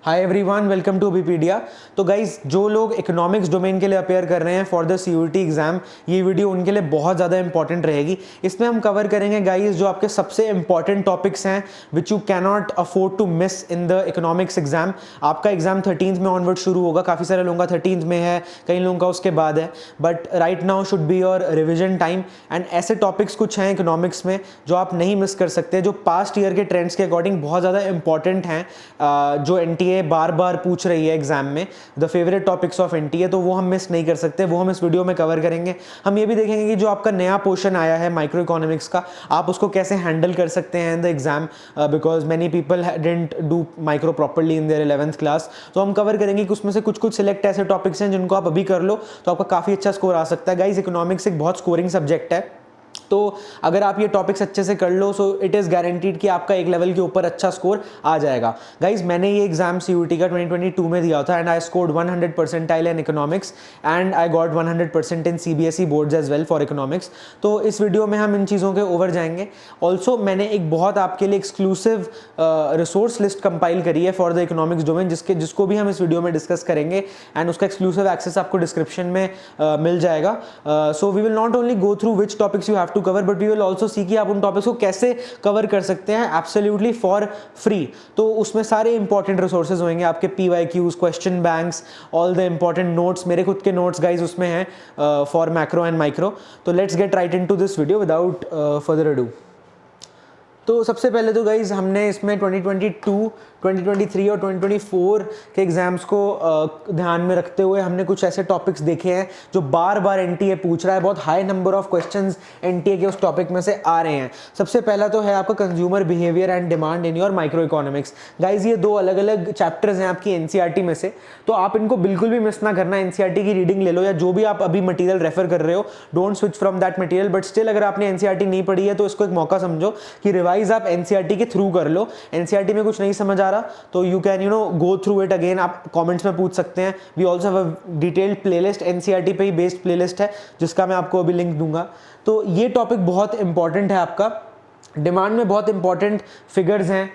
Hi everyone, welcome to BPedia. तो guys, जो लोग इकोनॉमिक्स डोमेन के लिए अपेयर कर रहे हैं फॉर द सीयूईटी एग्जाम, ये वीडियो उनके लिए बहुत ज़्यादा इंपॉर्टेंट रहेगी। इसमें हम कवर करेंगे गाइज जो आपके सबसे इंपॉर्टेंट टॉपिक्स हैं which you cannot afford to miss in the economics exam. आपका एग्जाम 13th में ऑनवर्ड शुरू होगा, काफ़ी सारे लोगों का 13th में है, कई लोगों का उसके बाद है, but right now should be your revision time. And ऐसे टॉपिक्स कुछ हैं इकोनॉमिक्स में जो आप नहीं मिस कर सकते, जो पास्ट ईयर के ट्रेंड्स के अकॉर्डिंग बहुत ज़्यादा इंपॉर्टेंट हैं, जो एनटीए बार बार पूछ रही है एग्जाम में, the favourite topics of NTA, तो वो हम मिस नहीं कर सकते, वो हम इस वीडियो में कवर करेंगे। हम ये भी देखेंगे कि जो आपका नया पोर्शन आया है माइक्रो इकोनॉमिक्स का, आप उसको कैसे हैंडल कर सकते हैं in the exam, because many people didn't do micro properly in their 11th class. तो हम कवर करेंगे कि उसमें से कुछ कुछ सिलेक्ट ऐसे टॉपिक्स हैं जिनको आप अभी कर लो तो आपका काफ़ी अच्छा स्कोर आ सकता है। गाइज, इकोनॉमिक्स एक बहुत स्कोरिंग सब्जेक्ट है, तो अगर आप ये टॉपिक्स अच्छे से कर लो सो इट इज़ गारंटीड कि आपका एक लेवल के ऊपर अच्छा स्कोर आ जाएगा। गाइज, मैंने ये एग्जाम सीयूईटी का 2022 में दिया था and I scored 100 percentile in economics and I got 100% in CBSE boards as well for economics. तो इस वीडियो में हम इन चीज़ों के ओवर जाएंगे। ऑल्सो मैंने एक बहुत आपके लिए एक्सक्लूसिव रिसोर्स लिस्ट कंपाइल करी है फॉर द इकोनॉमिक्स डोमेन, जिसको भी हम इस वीडियो में डिस्कस करेंगे एंड उसका एक्सक्लूसिव एक्सेस आपको डिस्क्रिप्शन में मिल जाएगा। So we will not only go through which topics you have to cover, but we will also see कि आप उन टॉपिक्स को कैसे कवर कर सकते हैं एब्सोल्युटली फॉर फ्री। तो उसमें सारे इंपॉर्टेंट रिसोर्सेज होंगे आपके, PYQs, question banks, all the important notes, मेरे खुद के नोट्स गाइज उसमें हैं फॉर मैक्रो एंड माइक्रो। तो let's get right into this video without further ado. तो सबसे पहले तो गाइज हमने इसमें 2022, 2023 और 2024 के एग्जाम्स को ध्यान में रखते हुए हमने कुछ ऐसे टॉपिक्स देखे हैं जो बार बार एनटीए पूछ रहा है, बहुत high number of questions NTA के उस टॉपिक में से आ रहे हैं। सबसे पहला तो है आपका consumer behaviour and demand in your micro economics. Guys, ये दो अलग अलग चैप्टर्स हैं आपकी एनसीईआरटी में से, तो आप इनको बिल्कुल भी मिस ना करना। एनसीईआरटी की रीडिंग ले लो या जो भी आप अभी मटीरियल रेफर कर रहे हो, don't switch from that material, but still अगर आपने एनसीईआरटी नहीं पढ़ी है तो इसको एक मौका समझो कि रिवाइज आप एनसीईआरटी के थ्रू कर लो। एनसीईआरटी में कुछ नहीं समझ आ रहा तो you can go through it again, आप कमेंट्स में पूछ सकते हैं। We also have a detailed playlist, NCERT पे ही बेस्ड प्लेलिस्ट है जिसका मैं आपको अभी लिंक दूंगा। तो ये टॉपिक बहुत इंपॉर्टेंट है आपका। डिमांड में बहुत इंपॉर्टेंट फिगर्स हैं,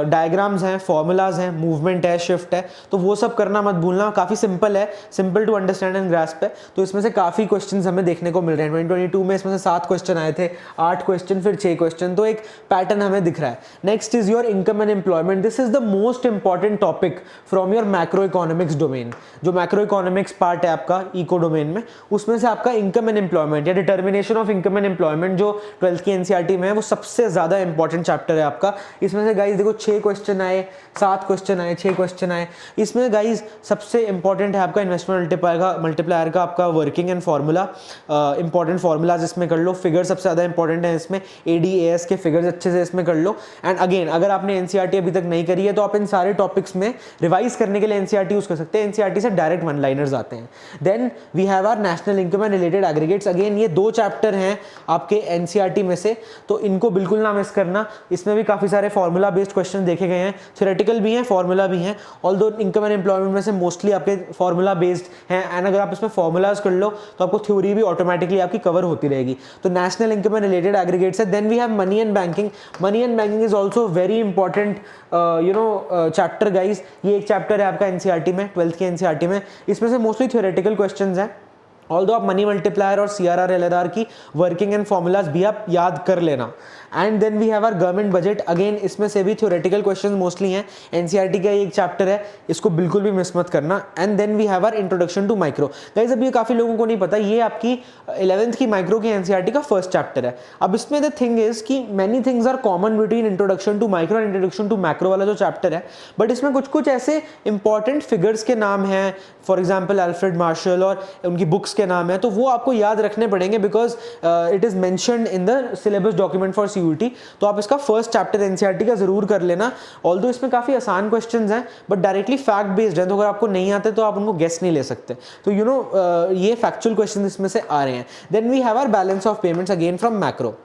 डायग्राम्स हैं, फॉर्मूलाज हैं, मूवमेंट है, शिफ्ट है, तो वो सब करना मत भूलना। काफ़ी सिंपल है, simple to understand and grasp है। तो इसमें से काफ़ी क्वेश्चंस हमें देखने को मिल रहे हैं। 2022 में इसमें से 7 क्वेश्चन आए थे, 8 क्वेश्चन फिर 6 क्वेश्चन, तो एक पैटर्न हमें दिख रहा है। Next is your income and employment. This is the most important topic from your macro economics domain. जो मैक्रो इकोनॉमिक्स पार्ट है आपका इको डोमेन में, उसमें से आपका इनकम एंड एम्प्लॉयमेंट या determination of income and employment जो 12th की एनसीईआरटी में है, वो सबसे ज़्यादा इंपॉर्टेंट चैप्टर है आपका। इसमें से गाइज देखो 6 क्वेश्चन आए, 7 क्वेश्चन आए, 6 क्वेश्चन आए। इसमें गाइज सबसे इंपॉर्टेंट है आपका इन्वेस्टमेंट मल्टीप्लायर का आपका working and formula. Important formulas इसमें कर लो। फिगर सबसे ज़्यादा इंपॉर्टेंट है इसमें, ADAS के फिगर्स अच्छे से इसमें कर लो। एंड अगेन, अगर आपने एनसीईआरटी अभी तक नहीं करी है तो आप इन सारे टॉपिक्स में रिवाइज करने के लिए एनसीईआरटी यूज कर सकते हैं। एनसीईआरटी से डायरेक्ट वन लाइनर्स आते हैं। Then we have our national income and related aggregates. Again ये 2 चैप्टर हैं आपके एनसीईआरटी में से, तो इनको बिल्कुल ना मिस करना। इसमें भी काफ़ी सारे फार्मूला बेस्ड क्वेश्चन देखे गए हैं, थ्योरेटिकल भी हैं, फार्मूला भी हैं। ऑल्दो इनकम एंड एम्प्लॉयमेंट में से मोस्टली आपके फार्मूला बेस्ड हैं, एंड अगर आप इसमें फार्मूलाज कर लो तो आपको थ्योरी भी ऑटोमेटिकली आपकी कवर होती रहेगी। तो national income and related aggregates है। Then we have money and banking. Money and banking is also very important chapter guys. ये एक चैप्टर है आपका एनसीईआरटी में, 12th की एनसीईआरटी में। इसमें से मोस्टली थ्योरेटिकल क्वेश्चंस हैं। ऑल्दो आप मनी मल्टीप्लायर और CRR LRR की वर्किंग एंड फॉर्मूलाज भी आप याद कर लेना। And then we have our government budget. Again इसमें से भी थ्योरेटिकल क्वेश्चंस मोस्टली हैं, एनसीईआरटी का एक चैप्टर है, इसको बिल्कुल भी मिस मत करना। And then we have our introduction to micro. Guys, अब ये काफ़ी लोगों को नहीं पता, ये आपकी 11th की माइक्रो की एनसीईआरटी का फर्स्ट चैप्टर है। अब इसमें द थिंग इज कि many things are common between introduction to micro and introduction to macro वाला जो चैप्टर है, बट इसमें कुछ कुछ ऐसे इंपॉर्टेंट फिगर्स के नाम हैं, फॉर एग्जाम्पल अल्फ्रेड मार्शल, और उनकी बुक्स के नाम है, तो वो आपको याद रखने पड़ेंगे because it is mentioned in the syllabus document for CUET. तो आप इसका फर्स्ट चैप्टर एनसीईआरटी का जरूर कर लेना। ऑल्दो इसमें काफी आसान क्वेश्चंस हैं बट डायरेक्टली फैक्ट बेस्ड है, तो अगर आपको नहीं आते तो आप उनको गेस नहीं ले सकते। तो ये फैक्चुअल क्वेश्चंस इसमें से आ रहे हैं। Then we have our balance of payments again from macro.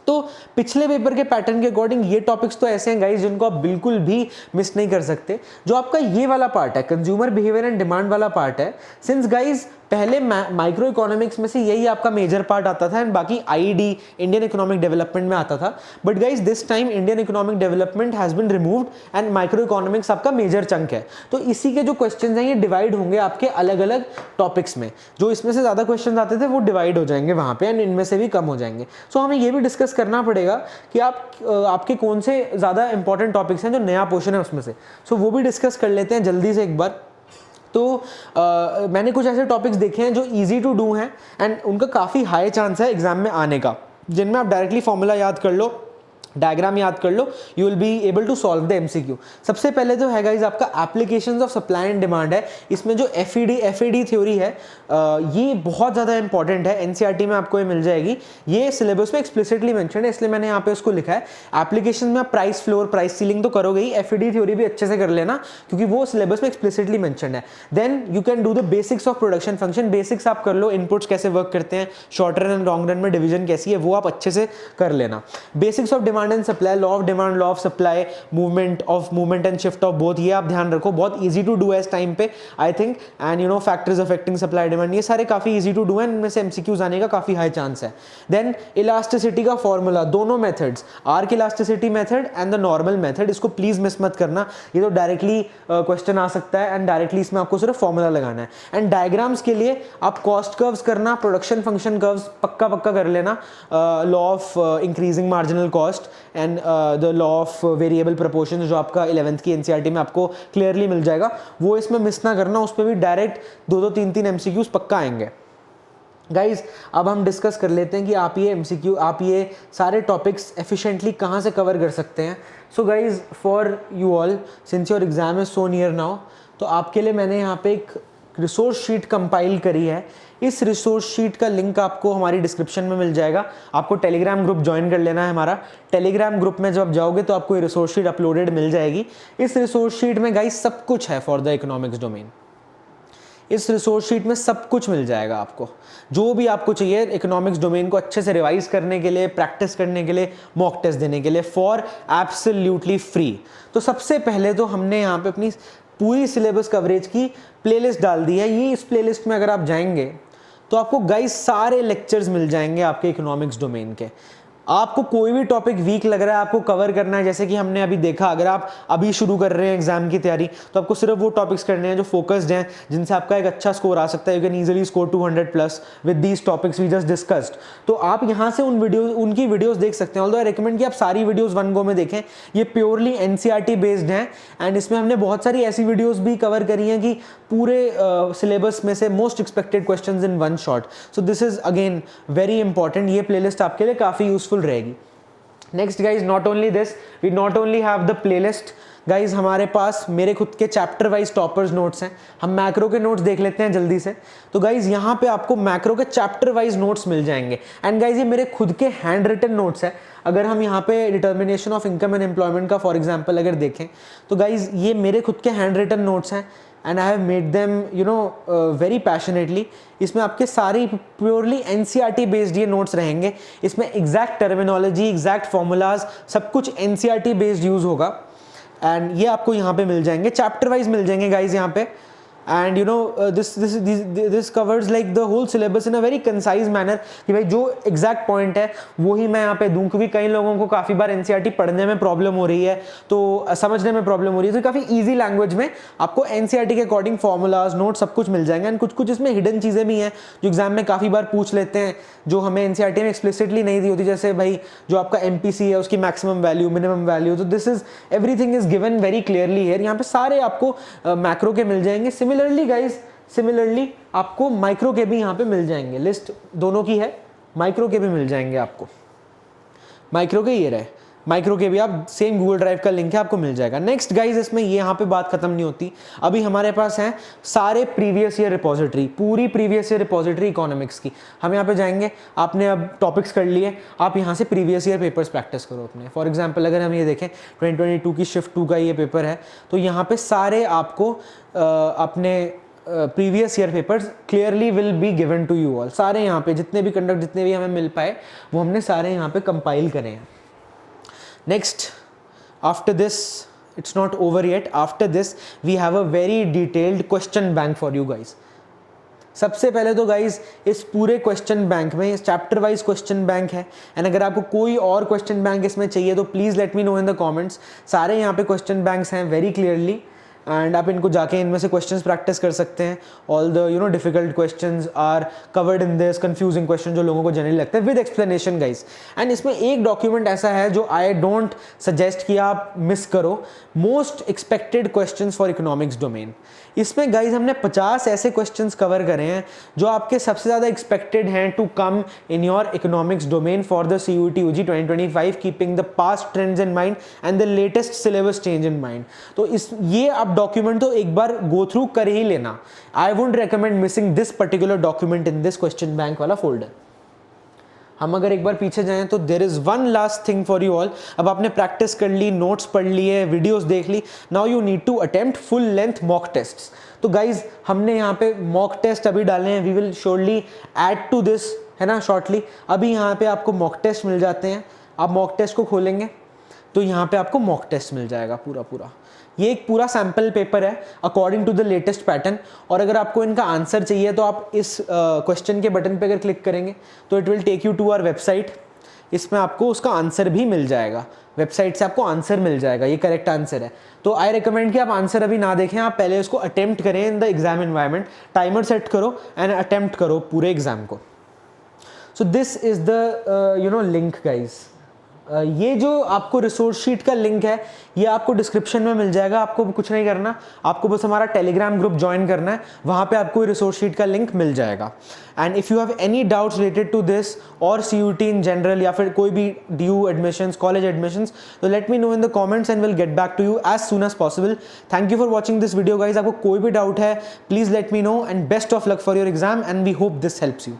तो पिछले पेपर के पैटर्न के अकॉर्डिंग ये टॉपिक्स तो ऐसे हैं गाइस जिनको आप बिल्कुल भी मिस नहीं कर सकते। जो आपका ये वाला पार्ट है, कंज्यूमर बिहेवियर एंड डिमांड वाला पार्ट है, सिंस गाइस पहले माइक्रो इकोनॉमिक्स में से यही आपका मेजर पार्ट आता था एंड बाकी आईडी इंडियन इकोनॉमिक डेवलपमेंट में आता था। But guys this time Indian economic development has been removed and microeconomics आपका मेजर चंक है। तो इसी के जो क्वेश्चन हैं ये डिवाइड होंगे आपके अलग अलग टॉपिक्स में। जो इसमें से ज़्यादा क्वेश्चन आते थे वो डिवाइड हो जाएंगे वहाँ पे एंड इनमें से भी कम हो जाएंगे। सो हमें ये भी डिस्कस करना पड़ेगा कि आपके कौन से ज़्यादा इंपॉर्टेंट टॉपिक्स हैं जो नया पोर्शन है उसमें से। सो वो भी डिस्कस कर लेते हैं जल्दी से एक बार। तो मैंने कुछ ऐसे टॉपिक्स देखे हैं जो इजी टू डू हैं एंड उनका काफ़ी हाई चांस है एग्जाम में आने का, जिनमें आप डायरेक्टली फॉर्मूला याद कर लो, डायग्राम याद कर लो, you will be able to solve the MCQ. सबसे पहले जो है गाइस आपका applications of supply and demand है। इसमें जो एफईडी थ्योरी है ये बहुत ज़्यादा इंपॉर्टेंट है, एनसीईआरटी में आपको ये मिल जाएगी। ये सिलेबस में एक्सप्लिसिटली मेंशन है इसलिए मैंने यहाँ पे उसको लिखा है। एप्लीकेशन में आप प्राइस फ्लोर, प्राइस सीलिंग तो करोगे ही, एफईडी थ्योरी भी अच्छे से कर लेना क्योंकि वो सिलेबस में एक्सप्लिसिटली मेंशन है। Then you can do the basics of production function. Basics आप कर लो, इनपुट्स कैसे वर्क करते हैं, short run and long run में डिवीजन कैसी है, वो आप अच्छे से कर लेना। Basics of demand and supply, law of demand, law of supply, movement and shift of both, ये आप ध्यान रखो। बहुत इजी टू डू है इस टाइम पे I think. And you know factors affecting supply demand, ये सारे काफी इजी टू डू है, इनमें से एमसीक्यूज आने का काफी हाई चांस है। देन इलास्टिसिटी का फॉर्मूला, दोनों methods, arc elasticity method and the normal method, इसको प्लीज मिस मत करना, ये तो डायरेक्टली क्वेश्चन आ सकता है एंड डायरेक्टली इसमें आपको सिर्फ फॉर्मूला लगाना है। एंड डायग्राम्स के लिए आप कॉस्ट कर्व्स करना, प्रोडक्शन फंक्शन कर्व्स पक्का कर लेना, law of increasing marginal cost and the law of variable proportion जो आपका 11th की एनसीईआरटी में आपको क्लियरली मिल जाएगा, वो इसमें मिस ना करना, उस पर भी डायरेक्ट 2-3 एमसीक्यूज पक्का आएंगे। गाइज अब हम डिस्कस कर लेते हैं कि आप ये एमसीक्यू, आप ये सारे टॉपिक्स एफिशिएंटली कहाँ से कवर कर सकते हैं। So guys for you all, since your exam is so near now, तो आपके लिए मैंने यहाँ पे एक रिसोर्स शीट कंपाइल करी है। इस रिसोर्स शीट का लिंक आपको हमारी डिस्क्रिप्शन में मिल जाएगा। आपको टेलीग्राम ग्रुप ज्वाइन कर लेना है हमारा। टेलीग्राम ग्रुप में जब आप जाओगे तो आपको ये रिसोर्स शीट अपलोडेड मिल जाएगी। इस रिसोर्स शीट में गाइस सब कुछ है फॉर द इकोनॉमिक्स डोमेन। इस रिसोर्स शीट में सब कुछ मिल जाएगा आपको, जो भी आपको चाहिए इकोनॉमिक्स डोमेन को अच्छे से रिवाइज करने के लिए, प्रैक्टिस करने के लिए, मॉक टेस्ट देने के लिए, फॉर एब्सोल्युटली फ्री। तो सबसे पहले तो हमने यहाँ पे अपनी पूरी सिलेबस कवरेज की प्लेलिस्ट डाल दी है। ये इस प्लेलिस्ट में अगर आप जाएंगे तो आपको गाइस सारे लेक्चर्स मिल जाएंगे आपके इकोनॉमिक्स डोमेन के। आपको कोई भी टॉपिक वीक लग रहा है, आपको कवर करना है, जैसे कि हमने अभी देखा, अगर आप अभी शुरू कर रहे हैं एग्जाम की तैयारी तो आपको सिर्फ वो टॉपिक्स करने हैं जो फोकस्ड हैं, जिनसे आपका एक अच्छा स्कोर आ सकता है। You can easily score 200+ with these topics we just discussed. तो आप यहाँ से उनकी वीडियोस देख सकते हैं। ऑल्दो आई रिकमेंड कि आप सारी वीडियोस वन गो में देखें। ये प्योरली एनसीईआरटी बेस्ड हैं एंड इसमें हमने बहुत सारी ऐसी वीडियोस भी कवर करी हैं कि पूरे सिलेबस में से most expected questions in one shot. So this is again very important. ये प्लेलिस्ट आपके लिए काफ़ी यूजफुल रहेगी। Next guys, not only this, we not only have the playlist guys, हमारे पास मेरे खुद के चैप्टर वाइज टॉपर्स नोट्स हैं। हम मैक्रो के नोट्स देख लेते हैं जल्दी से। तो गाइज यहाँ पे आपको मैक्रो के चैप्टर वाइज नोट्स मिल जाएंगे एंड गाइज ये मेरे खुद के हैंड रिटन नोट्स हैं। अगर हम यहाँ पे determination of income and employment का फॉर एग्जाम्पल अगर देखें तो गाइज ये मेरे खुद के हैंड रिटन नोट्स हैं and I have made them you know very passionately. इसमें आपके सारी प्योरली एनसीईआरटी बेस्ड ये नोट्स रहेंगे। इसमें एग्जैक्ट टर्मिनोलॉजी, एग्जैक्ट फॉर्मूलाज, सब कुछ एनसीईआरटी बेस्ड यूज होगा एंड ये आपको यहाँ पे मिल जाएंगे, चैप्टर वाइज मिल जाएंगे गाइज यहाँ पे। And you know this covers like the whole syllabus in a very concise manner कि भाई जो एग्जैक्ट पॉइंट है वो ही मैं यहाँ पे दूं, क्योंकि कई लोगों को काफ़ी बार एनसीईआरटी पढ़ने में प्रॉब्लम हो रही है, तो समझने में प्रॉब्लम हो रही है। तो काफ़ी ईजी लैंग्वेज में आपको एनसीईआरटी के अकॉर्डिंग फॉर्मूलाज, नोट सब कुछ मिल जाएंगे एंड कुछ इसमें हिडन चीज़ें भी हैं जो एग्जाम में काफ़ी बार पूछ लेते हैं, जो हमें एनसीईआरटी में एक्सप्लिसिटली नहीं दी होती। जैसे भाई जो आपका एमपीसी है उसकी मैक्सिमम वैल्यू, मिनिमम वैल्यू, तो this is everything is given very clearly here. यहाँ पे सारे आपको मैक्रो के मिल जाएंगे। सिमिलरली गाइज, सिमिलरली आपको माइक्रो के भी यहाँ पे मिल जाएंगे। लिस्ट दोनों की है, माइक्रो के भी मिल जाएंगे आपको। माइक्रो के ये रहे, माइक्रो के भी आप सेम गूगल ड्राइव का लिंक है, आपको मिल जाएगा। नेक्स्ट गाइज, इसमें ये यहाँ पे बात खत्म नहीं होती। अभी हमारे पास हैं सारे प्रीवियस ईयर रिपोजिटरी, पूरी प्रीवियस ईयर रिपोजिटरी इकोनॉमिक्स की। हम यहाँ पे जाएंगे, आपने अब टॉपिक्स कर लिए, आप यहाँ से प्रीवियस ईयर पेपर्स प्रैक्टिस करो अपने। फॉर एग्जाम्पल अगर हम ये देखें 2022 की शिफ्ट 2 का ये पेपर है, तो यहाँ पे सारे आपको अपने previous year papers clearly will be given to you all. सारे यहाँ पे जितने भी कंडक्ट, जितने भी हमें मिल पाए वो हमने सारे यहाँ पे कंपाइल करे हैं। Next, after this, it's not over yet. After this, we have a very detailed question bank for you guys. सबसे पहले तो गाइज इस पूरे क्वेश्चन बैंक में इस चैप्टर वाइज क्वेश्चन बैंक है, एंड अगर आपको कोई और क्वेश्चन बैंक इसमें चाहिए तो please let me know in the comments. सारे यहाँ पे क्वेश्चन बैंक्स हैं वेरी क्लियरली, एंड आप इनको जाके इनमें से क्वेश्चंस प्रैक्टिस कर सकते हैं। All the difficult questions are covered in this, confusing question जो लोगों को जनरली लगता है विद एक्सप्लेनेशन गाइस। एंड इसमें एक डॉक्यूमेंट ऐसा है जो आई डोंट सजेस्ट कि आप मिस करो, most expected questions for economics domain. इसमें गाइज हमने 50 ऐसे क्वेश्चंस कवर करे हैं जो आपके सबसे ज़्यादा एक्सपेक्टेड हैं to come in your economics domain for the CUET UG 2025, keeping the past trends in mind and the latest syllabus change in mind. तो ये आप डॉक्यूमेंट तो एक बार गो थ्रू कर ही लेना। I would recommend missing this particular document in this question bank वाला folder. हम अगर एक बार पीछे जाएं तो there is one last thing for you all. अब आपने प्रैक्टिस कर ली, नोट्स पढ़ लिए, वीडियोस देख ली, now you need to attempt full length mock tests. तो गाइज हमने यहाँ पे मॉक टेस्ट अभी डाले हैं, we will surely add to this, है ना, शॉर्टली। अभी यहाँ पे आपको मॉक टेस्ट मिल जाते हैं। आप मॉक टेस्ट को खोलेंगे तो यहाँ पे आपको मॉक टेस्ट मिल जाएगा पूरा। ये एक पूरा सैम्पल पेपर है according to the latest pattern, और अगर आपको इनका आंसर चाहिए तो आप इस क्वेश्चन के बटन पे अगर क्लिक करेंगे तो it will take you to our website. इसमें आपको उसका आंसर भी मिल जाएगा, वेबसाइट से आपको आंसर मिल जाएगा, ये करेक्ट आंसर है। तो आई रिकमेंड कि आप आंसर अभी ना देखें, आप पहले उसको अटेम्प्ट करें in the exam environment, timer set करो एंड अटेम्प्ट करो पूरे एग्जाम को। सो this is the link guys. ये जो आपको रिसोर्स शीट का लिंक है ये आपको डिस्क्रिप्शन में मिल जाएगा। आपको कुछ नहीं करना, आपको बस हमारा टेलीग्राम ग्रुप ज्वाइन करना है, वहाँ पे आपको रिसोर्स शीट का लिंक मिल जाएगा। And if you have any doubts related to this और CUET इन जनरल या फिर कोई भी DU एडमिशंस, कॉलेज एडमिशंस, तो let me know in the comments and will get back to you as soon as possible. Thank you for watching this video guys. आपको कोई भी doubt है please let me know, and best of luck for your exam and we hope this helps you.